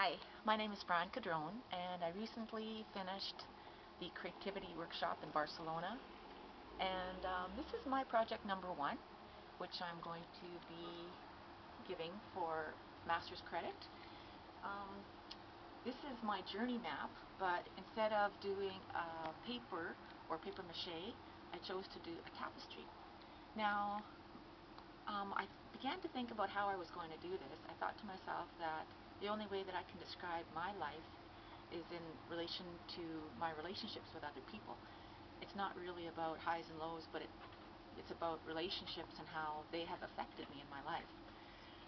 Hi, my name is Brian Cadrone, and I recently finished the creativity workshop in Barcelona, and this is my project number 1, which I'm going to be giving for master's credit. This is my journey map, but instead of doing paper or paper mache, I chose to do a tapestry. Now, I began to think about how I was going to do this. I thought to myself that the only way that I can describe my life is in relation to my relationships with other people. It's not really about highs and lows, but it's about relationships and how they have affected me in my life.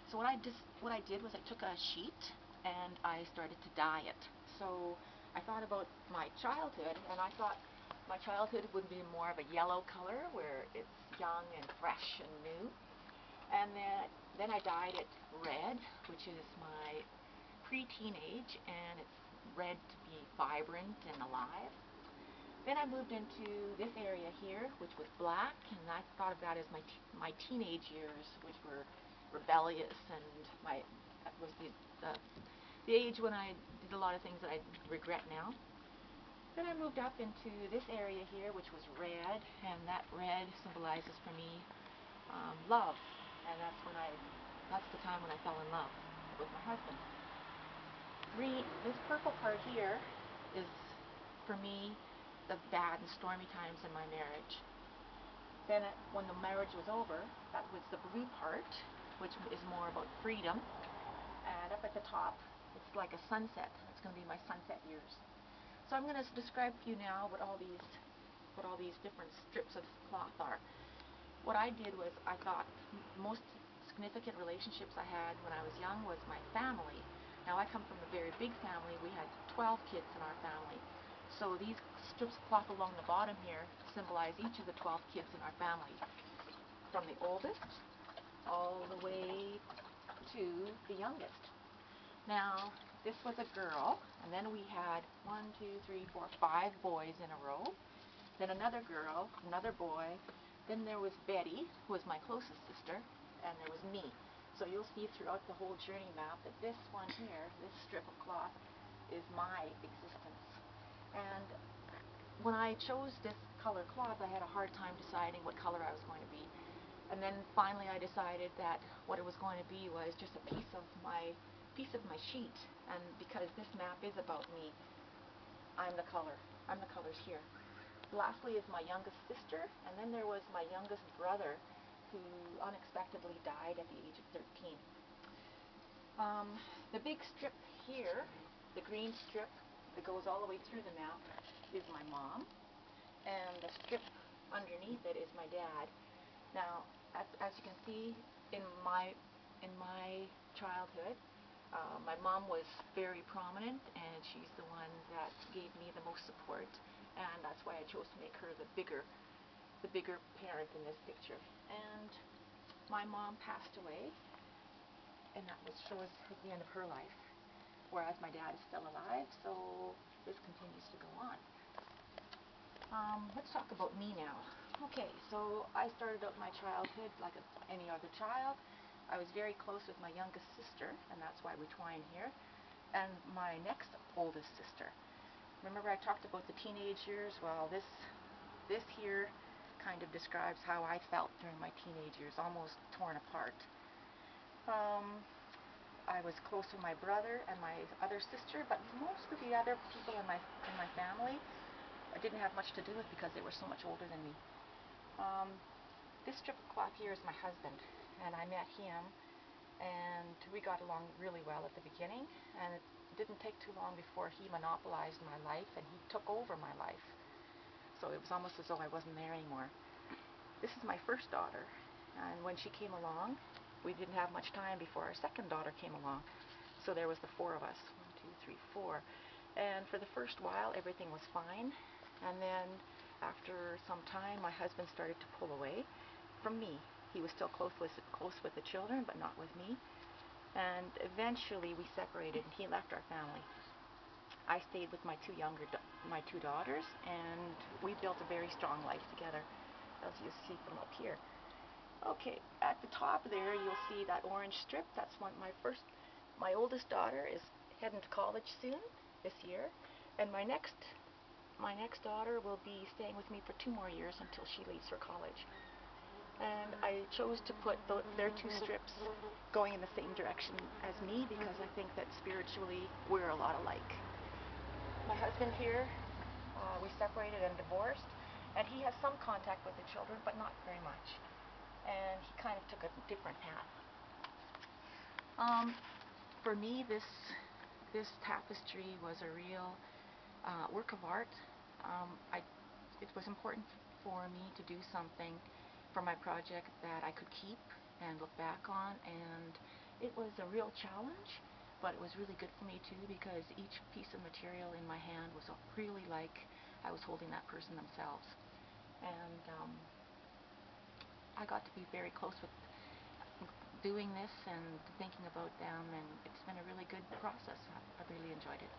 So what I did was I took a sheet and I started to dye it. So I thought about my childhood, and I thought my childhood would be more of a yellow color where it's young and fresh and new. And then I dyed it red, which is my pre-teenage, and it's red to be vibrant and alive. Then I moved into this area here, which was black, and I thought of that as my teenage years, which were rebellious, and that was the age when I did a lot of things that I regret now. Then I moved up into this area here, which was red, and that red symbolizes for me love. And that's the time when I fell in love with my husband. This purple part here is, for me, the bad and stormy times in my marriage. Then when the marriage was over, that was the blue part, which is more about freedom. And up at the top, it's like a sunset. It's going to be my sunset years. So I'm going to describe to you now what all these different strips of cloth are. What I did was, I thought most significant relationships I had when I was young was my family. Now, I come from a very big family. We had 12 kids in our family. So these strips of cloth along the bottom here symbolize each of the 12 kids in our family, from the oldest all the way to the youngest. Now, this was a girl, and then we had 1, 2, 3, 4, 5 boys in a row. Then another girl, another boy. Then there was Betty, who was my closest sister, and there was me. So you'll see throughout the whole journey map that this one here, this strip of cloth, is my existence. And when I chose this color cloth, I had a hard time deciding what color I was going to be. And then finally I decided that what it was going to be was just a piece of my sheet. And because this map is about me, I'm the color. I'm the colors here. Lastly is my youngest sister, and then there was my youngest brother, who unexpectedly died at the age of 13. The big strip here, the green strip that goes all the way through the map, is my mom, and the strip underneath it is my dad. Now, as you can see, in my childhood, my mom was very prominent, and she's the one that gave me the most support, and that's why I chose to make her the bigger parent in this picture. And my mom passed away, and that shows the end of her life, whereas my dad is still alive, so this continues to go on. Let's talk about me now. Okay, so I started out my childhood like any other child. I was very close with my youngest sister, and that's why we twine here, and my next oldest sister. Remember I talked about the teenage years? Well, this here kind of describes how I felt during my teenage years, almost torn apart. I was close with my brother and my other sister, but most of the other people in my family I didn't have much to do with because they were so much older than me. This strip of cloth here is my husband, and I met him, and we got along really well at the beginning, and it didn't take too long before he monopolized my life, and he took over my life. So it was almost as though I wasn't there anymore. This is my first daughter, and when she came along, we didn't have much time before our second daughter came along. So there was the 4 of us, 1, 2, 3, 4. And for the first while, everything was fine. And then after some time, my husband started to pull away from me. He was still close with the children, but not with me. And eventually we separated, and he left our family. I stayed with my 2 daughters, and we built a very strong life together, as you see from up here. Okay, at the top there you'll see that orange strip. That's my oldest daughter is heading to college soon this year, and my next daughter will be staying with me for 2 more years until she leaves for college. And I chose to put their 2 strips going in the same direction as me because I think that spiritually we're a lot alike. My husband here, we separated and divorced, and he has some contact with the children, but not very much. And he kind of took a different path. For me, this tapestry was a real work of art. It was important for me to do something for my project that I could keep and look back on, and it was a real challenge, but it was really good for me too because each piece of material in my hand was really like I was holding that person themselves, and I got to be very close with doing this and thinking about them, and it's been a really good process. I really enjoyed it.